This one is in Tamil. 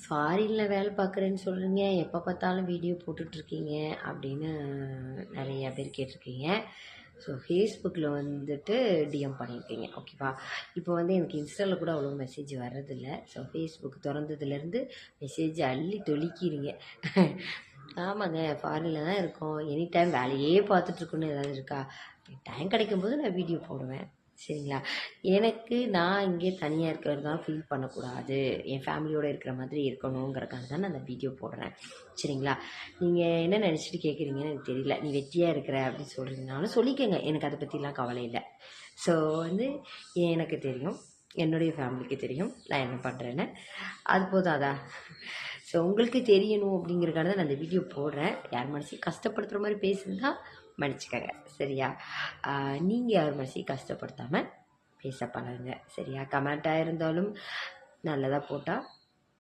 ஃபாரினில் வேலை பார்க்குறேன்னு சொல்கிறீங்க, எப்போ பார்த்தாலும் வீடியோ போட்டுட்ருக்கீங்க அப்படின்னு நிறையா பேர் கேட்டிருக்கீங்க. ஸோ ஃபேஸ்புக்கில் வந்துட்டு டிஎம் பண்ணியிருக்கீங்க, ஓகேவா? இப்போ வந்து எனக்கு இன்ஸ்டாவில் கூட அவ்வளோ மெசேஜ் வர்றதில்ல. ஸோ ஃபேஸ்புக் திறந்ததுலேருந்து மெசேஜ் அள்ளி தொளிக்கிறீங்க. ஆமாங்க, ஃபாரினில் தான் இருக்கோம். எனி டைம் வேலையே பார்த்துட்ருக்குன்னு ஏதாவது இருக்கா? டைம் கிடைக்கும்போது நான் வீடியோ போடுவேன், சரிங்களா? எனக்கு நான் இங்கே தனியாக இருக்கிறது தான் ஃபீல் பண்ணக்கூடாது, என் ஃபேமிலியோடு இருக்கிற மாதிரி இருக்கணுங்கிறக்காக தான் நான் அந்த வீடியோ போடுறேன், சரிங்களா? நீங்கள் என்ன நினச்சிட்டு கேட்குறீங்கன்னு எனக்கு தெரியல. நீ வெட்டியாக இருக்கிற அப்படின்னு சொல்கிறீங்கனாலும் சொல்லிக்கோங்க, எனக்கு அதை பற்றிலாம் கவலை இல்லை. ஸோ வந்து எனக்கு தெரியும், என்னுடைய ஃபேமிலிக்கு தெரியும் நான் என்ன பண்ணுறேன்னு. அது போதாதா? ஸோ உங்களுக்கு தெரியணும் அப்படிங்கிறக்காக தான் நான் அந்த வீடியோ போடுறேன். யார் மனசையும் கஷ்டப்படுத்துகிற மாதிரி பேசுனா மன்னிச்சுக்கோங்க, சரியா? நீங்கள் யார் மனசையும் கஷ்டப்படுத்தாமல் பேச பழகுங்க, சரியா? கமெண்ட்டாக இருந்தாலும் நல்லதாக போட்டால்